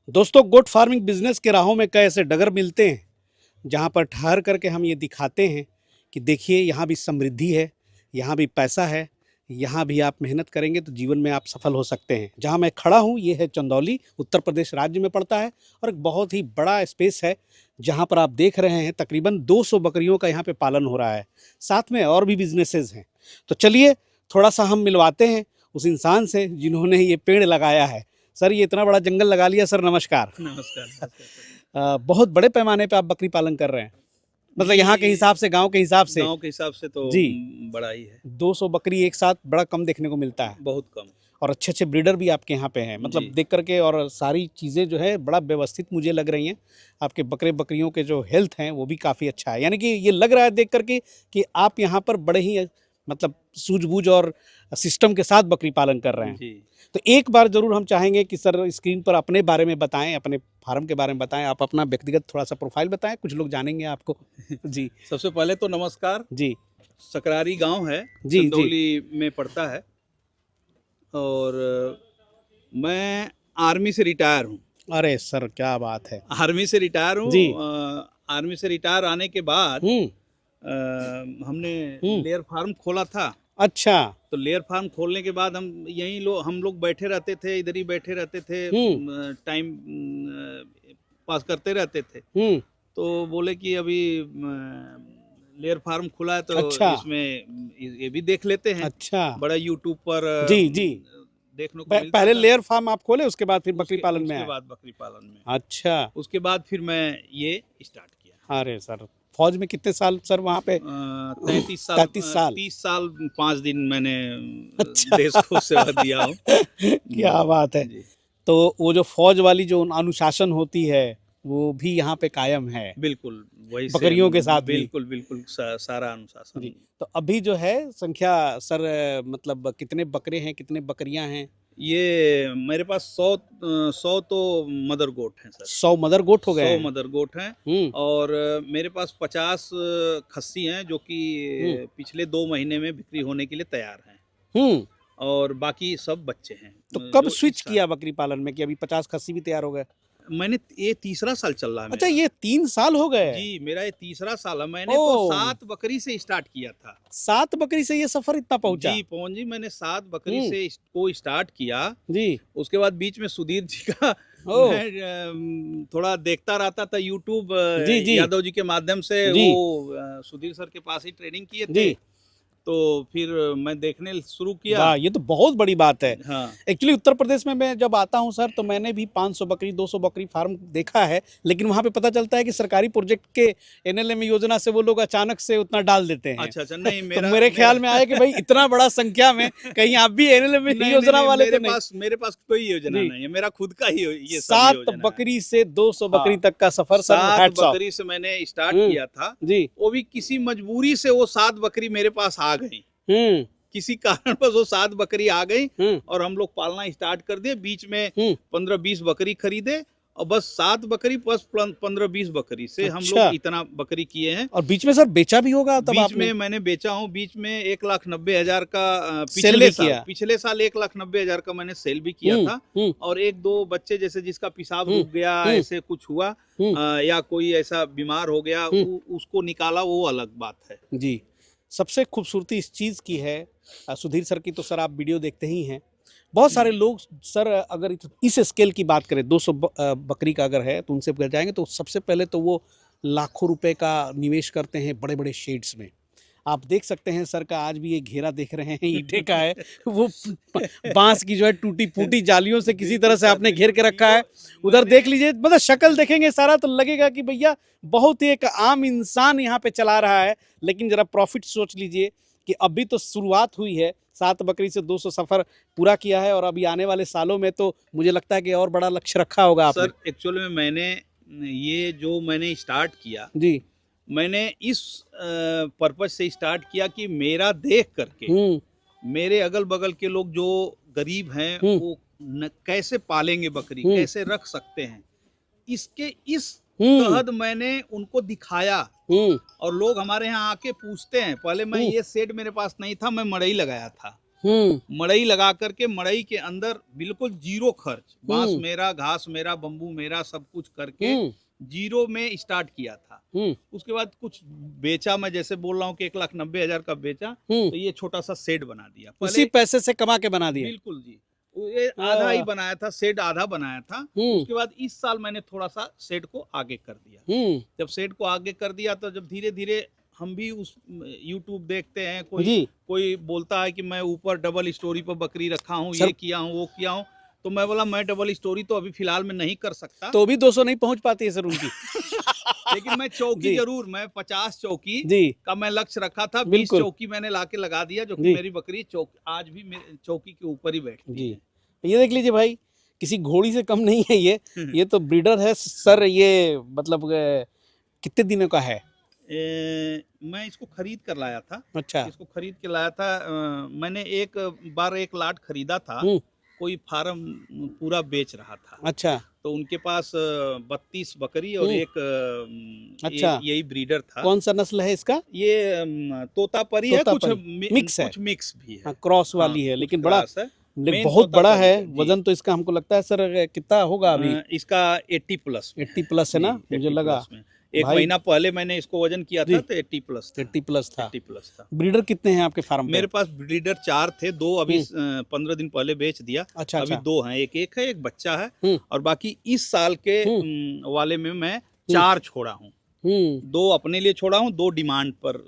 दोस्तों, गोट farming business के राहों में कई ऐसे डगर मिलते हैं जहां पर ठहर करके हम ये दिखाते हैं कि देखिए यहाँ भी समृद्धि है, यहाँ भी पैसा है, यहाँ भी आप मेहनत करेंगे तो जीवन में आप सफल हो सकते हैं। जहां मैं खड़ा हूँ ये है चंदौली, उत्तर प्रदेश राज्य में पड़ता है और एक बहुत ही बड़ा स्पेस है जहां पर आप देख रहे हैं तकरीबन 200 बकरियों का यहाँ पे पालन हो रहा है। साथ में और भी बिजनेसेस हैं। तो चलिए थोड़ा सा हम मिलवाते हैं उस इंसान से जिन्होंने ये पेड़ लगाया है। सर, ये इतना बड़ा जंगल लगा लिया। सर नमस्कार। नमस्कार, नमस्कार। बहुत बड़े पैमाने पे आप बकरी पालन कर रहे हैं, मतलब यहाँ के हिसाब से, गांव के हिसाब से। गांव के हिसाब से तो जी, बड़ा ही है। 200 बकरी एक साथ बड़ा कम देखने को मिलता है। बहुत कम। और अच्छे अच्छे ब्रीडर भी आपके यहाँ पे हैं, मतलब जी। देख करके, और सारी चीज़ें जो है बड़ा व्यवस्थित मुझे लग रही हैं। आपके बकरे बकरियों के जो हेल्थ हैं वो भी काफ़ी अच्छा है, यानी कि ये लग रहा है देख करके कि आप यहाँ पर बड़े ही मतलब सूझबूझ और सिस्टम के साथ बकरी पालन कर रहे हैं। जी। तो एक बार ज़रूर हम चाहेंगे कि सर स्क्रीन पर अपने बारे में बताएं, अपने फार्म के बारे में बताएं, आप अपना व्यक्तिगत थोड़ा सा प्रोफाइल बताएं, कुछ लोग जानेंगे आपको। जी सबसे पहले तो नमस्कार। जी सकरारी गांव है, जी जी। चंदौली में पड़ता है और मैं आर्मी से रिटायर हूँ। अरे सर क्या बात है। आर्मी से रिटायर हूँ। जी। आर्मी से रिटायर आने के बाद हमने लेयर फार्म खोला था। अच्छा। तो लेयर फार्म खोलने के बाद हम लोग बैठे रहते थे, इधर ही बैठे रहते थे, टाइम पास करते रहते थे। तो बोले कि अभी लेयर फार्म खुला है तो अच्छा। इसमें ये भी देख लेते हैं। अच्छा। बड़ा यूट्यूब पर जी जी। देखने को मिलता पहले था। लेयर फार्म आप खोले, उसके बाद फिर बकरी पालन में उसके आए? बाद बकरी पालन में। अच्छा। उसके बाद फिर मैं ये स्टार्ट किया। अरे सर, फौज में कितने साल सर वहाँ पे? 33 साल। 33 साल। 30 साल 5 दिन मैंने अच्छा। देश को सेवा दिया हूँ। क्या बात है। जी। तो वो जो फौज वाली जो अनुशासन होती है वो भी यहाँ पे कायम है बिल्कुल वही बकरियों के साथ भी? बिल्कुल बिल्कुल सारा अनुशासन। जी। तो अभी जो है संख्या सर, मतलब कितने बकरे हैं, कितने बकरियां हैं? ये मेरे पास 100 तो मदर गोट हैं सर। 100 मदर गोट हो गए 100 हैं? मदर गोट हैं और मेरे पास 50 खस्सी हैं जो कि पिछले 2 महीने में बिक्री होने के लिए तैयार हैं और बाकी सब बच्चे हैं। तो कब जो स्विच किया बकरी पालन में कि अभी 50 खस्सी भी तैयार हो गए? मैंने ये तीसरा साल चल रहा है अच्छा, मेरा। ये 3 साल हो गए? जी, मेरा ये तीसरा साल है। मैंने तो 7 बकरी से स्टार्ट किया था। 7 बकरी से ये सफर इतना पहुंचा? जी पवन जी, मैंने 7 बकरी से को स्टार्ट किया। जी। उसके बाद बीच में सुधीर जी का मैं थोड़ा देखता रहता था यूट्यूब। जी जी। यादव जी के माध्यम से जी। वो सुधीर सर के पास ही ट्रेनिंग किए थे। जी। तो फिर मैं देखने शुरू किया। वाह, ये तो बहुत बड़ी बात है। हाँ। एक्चुअली उत्तर प्रदेश में मैं जब आता हूँ सर तो मैंने भी 500 बकरी 200 बकरी फार्म देखा है, लेकिन वहाँ पे पता चलता है कि सरकारी प्रोजेक्ट के एनएलएम योजना से वो लोग अचानक से उतना डाल देते हैं। अच्छा अच्छा। नहीं तो मेरे ख्याल में आया कि भाई इतना बड़ा संख्या में कहीं आप भी एनएलएम योजना वाले तो नहीं? मेरे पास कोई योजना नहीं है, मेरा खुद का ही ये सब 7 योजना है। बकरी से 200 बकरी तक का सफर सर, 7 हैट्स ऑफ। बकरी से मैंने स्टार्ट किया था। जी। वो भी किसी मजबूरी से वो 7 बकरी मेरे पास आ गई। किसी कारण पर वो 7 बकरी आ गई और हम लोग पालना स्टार्ट कर दिए। बीच में 15-20 बकरी खरीदे और बस 7 बकरी प्लस 15-20 बकरी से हम लोग इतना बकरी किए हैं। और बीच में सर बेचा भी होगा तब? बीच में मैंने बेचा हूँ। बीच में 1,90,000 का पिछले साल 1,90,000 का मैंने सेल भी किया था। और 1-2 बच्चे जैसे जिसका पेशाब रुक गया, ऐसे कुछ हुआ या कोई ऐसा बीमार हो गया, उसको निकाला, वो अलग बात है। जी। सबसे खूबसूरती इस चीज़ की है सुधीर सर की, तो सर आप वीडियो देखते ही हैं, बहुत सारे लोग सर अगर इस स्केल की बात करें 200 बकरी का अगर है तो उनसे अगर जाएंगे तो सबसे पहले तो वो लाखों रुपए का निवेश करते हैं बड़े बड़े शेड्स में। आप देख सकते हैं सर का आज भी ये घेरा देख रहे हैं, ईंटे का है, वो बांस की जो है टूटी फूटी जालियों से किसी तरह से आपने घेर के रखा है। उधर देख लीजिए, मतलब शक्ल देखेंगे सारा तो लगेगा कि भैया बहुत ही एक आम इंसान यहाँ पे चला रहा है, लेकिन जरा प्रॉफिट सोच लीजिए कि अभी तो शुरुआत हुई है। 7 बकरी से 200 सफर पूरा किया है और अभी आने वाले सालों में तो मुझे लगता है कि और बड़ा लक्ष्य रखा होगा आपने। सर एक्चुअली में मैंने स्टार्ट किया जी, मैंने इस पर्पज से स्टार्ट किया कि मेरा देख करके मेरे अगल बगल के लोग जो गरीब हैं वो कैसे पालेंगे बकरी, कैसे रख सकते हैं, इसके इस तहत मैंने उनको दिखाया। और लोग हमारे यहाँ आके पूछते हैं। पहले मैं ये शेड मेरे पास नहीं था, मैं मड़ई लगाया था। मड़ई लगा करके मड़ई के अंदर बिल्कुल जीरो खर्च, बांस मेरा, घास मेरा, बम्बू मेरा, सब कुछ करके जीरो में स्टार्ट किया था। उसके बाद कुछ बेचा, मैं जैसे बोल रहा हूँ कि 1,90,000 का बेचा, तो ये छोटा सा शेड बना दिया। उसी पैसे से कमा के बना दिया? बिल्कुल जी, ये आधा ही बनाया था, शेड आधा बनाया था। उसके बाद इस साल मैंने थोड़ा सा शेड को आगे कर दिया। जब शेड को आगे कर दिया तो जब धीरे धीरे हम भी उस YouTube देखते हैं, कोई बोलता है कि मैं ऊपर डबल स्टोरी पर बकरी रखा हूँ, ये किया हूँ, वो किया हूँ, तो मैं बोला मैं डबल स्टोरी तो अभी फिलहाल में नहीं कर सकता। तो भी 200 नहीं पहुंच पाती है सर उनकी। लेकिन मैं चौकी जरूर, मैं 50 चौकी का मैं लक्ष्य रखा था। 20 चौकी मैंने लाके लगा दिया, जो कि मेरी बकरी आज भी चौकी के ऊपर ही बैठती है। ये देख लीजिए भाई, किसी घोड़ी से कम नहीं है ये तो ब्रीडर है सर। ये मतलब कितने दिनों का है? मैं इसको खरीद कर लाया था। अच्छा। इसको खरीद के लाया था। मैंने एक बार एक लाट खरीदा था, कोई फार्म पूरा बेच रहा था। अच्छा। तो उनके पास 32 बकरी और एक अच्छा, यही ब्रीडर था। कौन सा नस्ल है इसका? ये तोतापरी है, कुछ मिक्स है, कुछ मिक्स भी है, क्रॉस वाली है, लेकिन बड़ा बहुत बड़ा है। वजन तो इसका हमको लगता है सर कितना होगा अभी? इसका 80 प्लस है ना, मुझे लगा। एक महीना पहले मैंने इसको वजन किया था तो 80 प्लस था। 80 प्लस था। 80 प्लस था। ब्रीडर कितने हैं आपके फार्म पे? मेरे पास ब्रीडर 4 थे, 2 अभी 15 दिन पहले बेच दिया। अच्छा, अभी 2 हैं, एक है, एक बच्चा है, और बाकी इस साल के वाले में मैं 4 छोड़ा हूँ। 2 अपने लिए छोड़ा हूँ, 2 डिमांड पर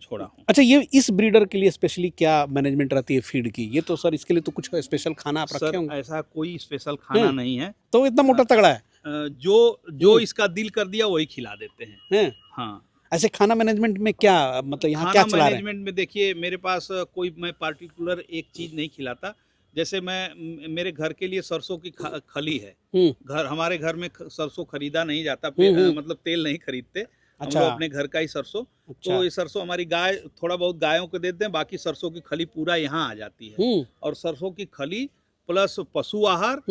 छोड़ा हूँ। अच्छा, ये इस ब्रीडर के लिए स्पेशली क्या मैनेजमेंट रहती है फीड की? ये तो सर इसके लिए तो कुछ स्पेशल खाना आप रखे होंगे? ऐसा कोई स्पेशल खाना नहीं है। तो इतना मोटा तगड़ा है? जो इसका दिल कर दिया वही खिला देते हैं। हाँ। ऐसे खाना मैनेजमेंट में क्या मतलब यहाँ क्या चला रहे हैं? मैनेजमेट में देखिए, मेरे पास कोई मैं पार्टिकुलर एक चीज नहीं खिलाता। जैसे मेरे घर के लिए सरसों की खली है। हमारे घर में सरसों खरीदा नहीं जाता, मतलब तेल नहीं खरीदते। अच्छा। हम लोग अपने घर का ही सरसों। अच्छा। तो ये सरसों हमारी गाय, थोड़ा बहुत गायों को देते हैं, बाकी सरसों की खली पूरा यहाँ आ जाती है। और सरसों की खली प्लस पशु आहार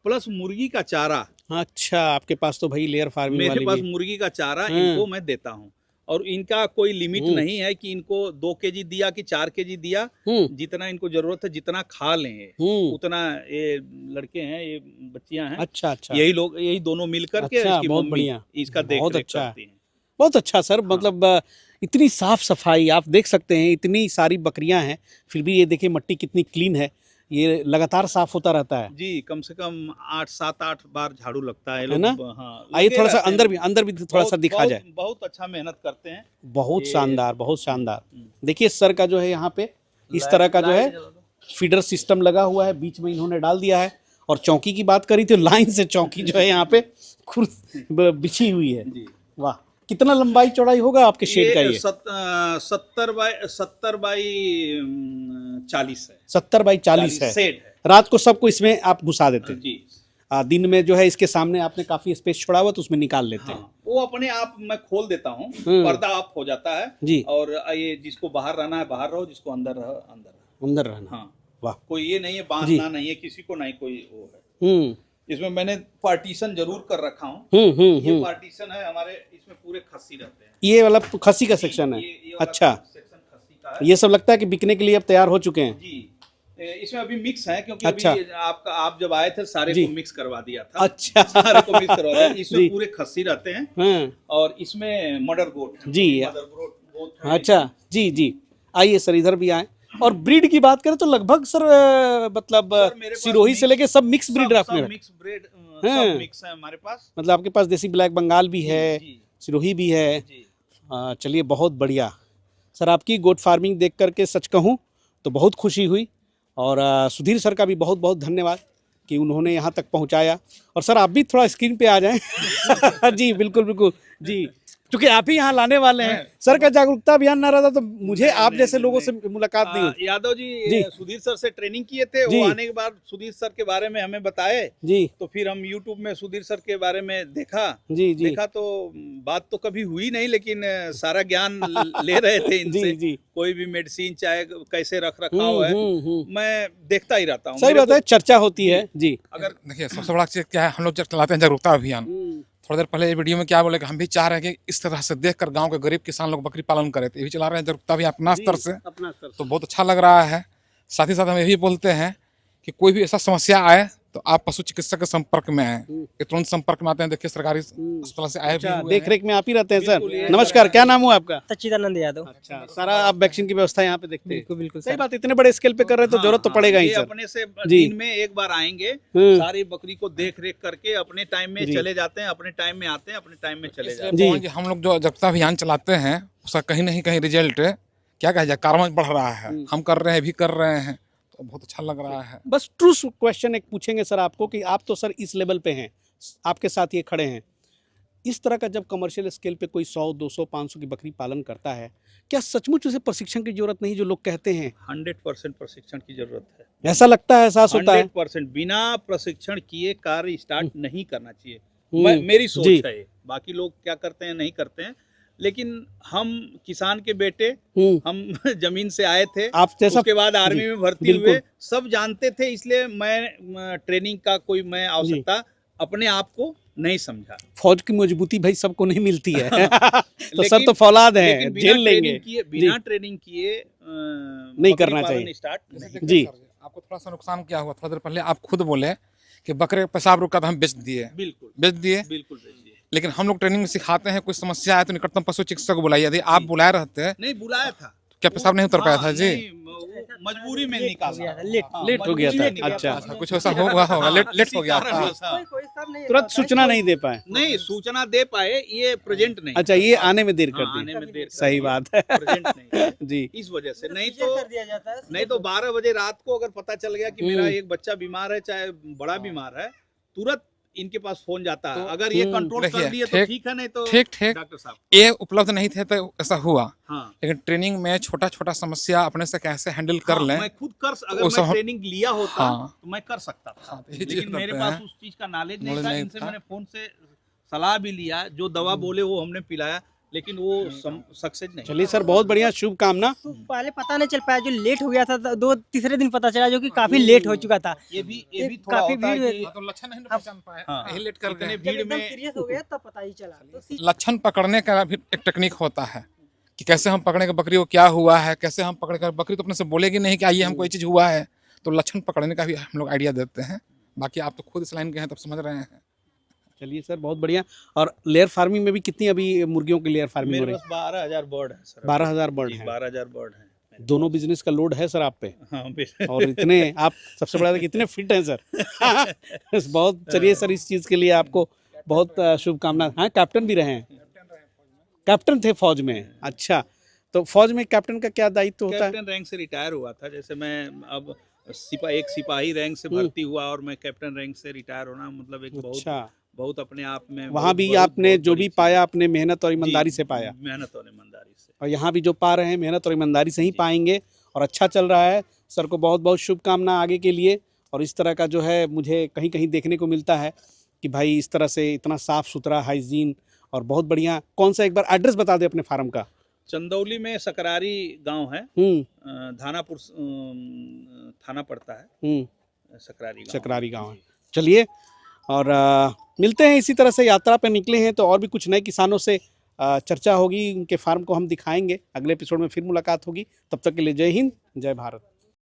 प्लस मुर्गी का चारा। अच्छा, आपके पास तो भाई लेयर फार्मिंग वाली मेरे पास मुर्गी का चारा इनको मैं देता हूँ, और इनका कोई लिमिट नहीं है कि इनको 2 केजी दिया कि 4 केजी दिया। जितना इनको जरूरत है, जितना खा लें उतना। ये लड़के हैं, ये बच्चियां हैं। अच्छा अच्छा। यही दोनों मिल करके इसकी मम्मी इसका देखरेख करती हैं। बहुत अच्छा सर। मतलब इतनी साफ सफाई आप देख सकते हैं, इतनी सारी बकरियां हैं, फिर भी ये देखिए मट्टी कितनी क्लीन है। ये लगातार साफ होता रहता है जी। कम से कम 7-8 बार झाड़ू लगता है ना? हाँ, आइए थोड़ा सा अंदर भी थोड़ा सा दिखा जाए। बहुत अच्छा मेहनत करते हैं। बहुत शानदार, बहुत शानदार। देखिए सर का जो है यहाँ पे इस तरह का जो है फीडर सिस्टम लगा हुआ है, बीच में इन्होंने डाल दिया है। और चौकी की बात करी तो लाइन से चौकी जो है यहाँ पे बिछी हुई है। वाह, कितना लंबाई चौड़ाई होगा आपके शेड का? ये 70 बाई 40 है। 70 बाई 40 है। शेड है। रात को सबको इसमें आप घुसा देते हैं? जी। दिन में जो है इसके सामने आपने काफी स्पेस छोड़ा हुआ तो उसमें निकाल लेते हैं। वो अपने आप मैं खोल देता हूँ, पर्दा ऑफ हो जाता है जी। और ये जिसको बाहर रहना है बाहर रहो, जिसको अंदर रहो अंदर रहना। हाँ। वाह, कोई ये नहीं है बांधना नहीं है किसी को, नहीं कोई वो है। इसमें मैंने पार्टीशन जरूर कर रखा हूँ। ये पार्टीशन है हमारे, इसमें पूरे खस्सी रहते हैं। ये वाला खस्सी का सेक्शन है? अच्छा। सेक्शन खस्सी का है। ये सब लगता है कि बिकने के लिए अब तैयार हो चुके हैं? जी। इसमें अभी मिक्स है, क्योंकि अभी आप जब आए थे सारे को मिक्स करवा दिया था। अच्छा। सारे को मिक्स करवा दिया। इसमें पूरे खस्सी रहते हैं और इसमें मदर गोट जी। अच्छा जी जी। आइए सर, इधर भी आए। और ब्रीड की बात करें तो लगभग सर मतलब सिरोही से लेके सब मिक्स ब्रीड आपने? मिक्स ब्रीड सब मिक्स है हमारे पास। मतलब आपके पास देसी ब्लैक बंगाल भी है, सिरोही भी है। चलिए, बहुत बढ़िया सर। आपकी गोट फार्मिंग देख करके सच कहूँ तो बहुत खुशी हुई। और सुधीर सर का भी बहुत बहुत धन्यवाद कि उन्होंने यहाँ तक पहुँचाया। और सर आप भी थोड़ा स्क्रीन पे आ जाएं। जी बिल्कुल बिल्कुल जी, क्योंकि आप ही यहाँ लाने वाले हैं। सर का जागरूकता अभियान ना रहता तो मुझे आप जैसे लोगों से मुलाकात नहीं होती। यादव जी सुधीर सर से ट्रेनिंग किए थे। वो आने के बाद सुधीर सर के बारे में हमें बताए जी। तो फिर हम YouTube में सुधीर सर के बारे में देखा जी। देखा तो बात तो कभी हुई नहीं, लेकिन सारा ज्ञान ले रहे थे इनसे। जी। कोई भी मेडिसिन चाहे कैसे रख रखाव है, मैं देखता ही रहता हूँ। सही बात है, चर्चा होती है जी। अगर देखिए सबसे बड़ा चीज क्या है, हम लोग जब चलाते हैं जागरूकता अभियान, थोड़ी देर पहले वीडियो में क्या बोले कि हम भी चाह रहे हैं कि इस तरह से देखकर गांव के गरीब किसान लोग बकरी पालन करें, तो ये भी चला रहे हैं जागरूकता भी अपना स्तर से। तो बहुत अच्छा लग रहा है। साथ ही साथ हम ये भी बोलते हैं कि कोई भी ऐसा समस्या आए तो आप पशु चिकित्सक के संपर्क में आए, ये तुरंत संपर्क में आते हैं। देखिए सरकारी अस्पताल से आए भी हुए देख हैं। रेख में आप ही रहते हैं सर। नमस्कार, क्या नाम हुआ आपका? सच्चिदानंद यादव। अच्छा, सारा आप वैक्सीन की व्यवस्था यहाँ पे देखते हैं? बिल्कुल बिल्कुल सही सर। बात, इतने बड़े स्केल पे कर रहे हैं तो जरूरत तो पड़ेगा ही ये सर। अपने से जी। दिन में एक बार आएंगे, हम्म। सारी बकरी को देख रेख करके अपने टाइम में जी। चले जाते हैं, अपने टाइम में आते हैं, अपने टाइम में चले जाते हैं। जी। जी जी, हम लोग जो जागरूकता अभियान चलाते हैं उसका कहीं नहीं कहीं रिजल्ट क्या कहा जाए कार्बन बढ़ रहा है। हम कर रहे हैं भी कर रहे हैं तो बहुत अच्छा लग रहा है। बस ट्रू क्वेश्चन एक पूछेंगे सर आपको कि आप तो सर इस लेवल पे हैं, आपके साथ ये खड़े हैं, इस तरह का जब कमर्शियल स्केल पे कोई 100, 200, 500 की बकरी पालन करता है, क्या सचमुच उसे प्रशिक्षण की जरूरत नहीं जो लोग कहते हैं? 100% प्रशिक्षण की जरूरत है। ऐसा लगता है, एहसास होता है? 100% बिना प्रशिक्षण किए कार्य स्टार्ट नहीं करना चाहिए। हम्म। मेरी जी। सोच है, बाकी लोग क्या करते हैं नहीं करते हैं, लेकिन हम किसान के बेटे, हम जमीन से आए थे, आप जैसा उसके बाद आर्मी जी, में भर्ती बिल्कुल। हुए, सब जानते थे, इसलिए मैं ट्रेनिंग का कोई मैं आवश्यकता अपने आप को नहीं समझा। फौज की मजबूती भाई सबको नहीं मिलती है तो सर लेकिन- तो फौलाद है, लेकिन बिना झेल लेंगे। ट्रेनिंग किए, बिना ट्रेनिंग किए नहीं करना चाहिए। स्टार्ट नहीं। देखिए जी। सर, आपको थोड़ा सा नुकसान क्या हुआ, थोड़ा देर पहले आप खुद बोले कि बकरे का पेशाब रुका तो हम बेच दिए, बिल्कुल बेच दिए। बिल्कुल भेजिए। लेकिन हम लोग ट्रेनिंग में सिखाते हैं कोई समस्या आए तो निकटतम पशु चिकित्सक को बुलाइए। यदि आप बुलाए रहते नहीं बुलाया था, क्या पेशाब नहीं उतर पाया था जी? नहीं, वो मजबूरी में निकाला, लेट हाँ, लेट हो गया था। मजबूरी में निकाला। अच्छा। अच्छा, कुछ ऐसा होगा लेट हो गया था। तुरंत सूचना नहीं दे पाए। नहीं सूचना दे पाए, ये प्रेजेंट नहीं। अच्छा, ये आने में देर कर हाँ, दी। आने में देर कर सही दी। बात है प्रेजेंट नहीं जी। इस वजह से। नहीं तो 12 बजे रात को अगर पता चल गया कि मेरा एक बच्चा बीमार है, चाहे बड़ा बीमार है, तुरंत इनके पास फोन जाता है। अगर ये कंट्रोल कर देखिए, लिए तो ठीक- ठीक है, नहीं तो ठीक डॉक्टर साहब। ये उपलब्ध नहीं थे तो ऐसा हुआ। हाँ लेकिन ट्रेनिंग में छोटा छोटा समस्या अपने से कैसे हैंडल कर हाँ, लें, मैं खुद कर, अगर वो मैं सब हम- ट्रेनिंग लिया होता हाँ। तो मैं कर सकता था, हाँ, तो ये लेकिन चीज़ मेरे बताते पास हैं। उस चीज का नॉलेज नहीं नॉलेज था। नहीं इनसे था। मैंने फोन से सलाह भी लिया, जो दवा बोले वो हमने पिलाया, लेकिन वो सक्सेस नहीं। चलिए सर, बहुत बढ़िया, शुभकामना। पहले पता नहीं चल पाया, जो लेट हो गया था 2-3 दिन पता चला, जो कि काफी लेट हो चुका था। ये भी थोड़ा काफी होता है भीड़ कि हाँ, तो लक्षण नहीं पहचान पाए, हाँ, यही लेट कर इतने गए। भीड़ में सीरियस हो गया तब पता ही चला। तो लक्षण पकड़ने का भी एक टेक्निक होता है कि कैसे हम पकड़े कि बकरी को क्या हुआ है, कैसे हम पकड़े कर। बकरी तो अपने से बोलेगी नहीं कि आइए हमको ये चीज़ हुआ है, तो लक्षण पकड़ने का भी हम लोग आइडिया देते हैं। बाकी आप तो खुद इस लाइन के हैं, तब समझ रहे हैं। चलिए सर, बहुत बढ़िया। और लेयर फार्मिंग में भी कितनी अभी मुर्गियों की लेयर फार्मिंग हो मेरे रही पास 12,000 बर्ड है सर। 12,000 बर्ड जी, हैं। 12,000 बर्ड है। दोनों बिजनेस का लोड है सर आप पे। हाँ बिल्कुल। और इतने आप, सबसे बड़ा कितने फिट हैं सर बहुत। चलिए सर, इस चीज़ के लिए आपको बहुत शुभकामना। हाँ, कैप्टन भी रहे हैं, कैप्टन थे फौज में। अच्छा, तो फौज में कैप्टन का क्या दायित्व होता है? कैप्टन रैंक से रिटायर हुआ था, जैसे मैं अब एक सिपाही रैंक से भर्ती हुआ और मैं कैप्टन रैंक से रिटायर होना, मतलब एक अच्छा, बहुत अपने आप में वहाँ बहुत- भी बहुत- आपने बहुत जो बड़ी भी चीज़ पाया है। अपने मेहनत और ईमानदारी जी, से पाया, मेहनत और ईमानदारी से। और यहाँ भी जो पा रहे हैं मेहनत और ईमानदारी से ही पाएंगे, और अच्छा चल रहा है। सर को बहुत बहुत शुभकामना आगे के लिए। और इस तरह का जो है मुझे कहीं कहीं देखने को मिलता है कि भाई इस तरह से इतना साफ़ सुथरा, हाइजीन और बहुत बढ़िया। कौन सा, एक बार एड्रेस बता दे अपने फार्म का। चंदौली में सकरारी गांव है, धानापुर थाना पड़ता है, सकरारी गांव। सकरारी गांव है। चलिए, और मिलते हैं। इसी तरह से यात्रा पे निकले हैं तो और भी कुछ नए किसानों से चर्चा होगी, उनके फार्म को हम दिखाएंगे। अगले एपिसोड में फिर मुलाकात होगी। तब तक के लिए जय हिंद, जय भारत।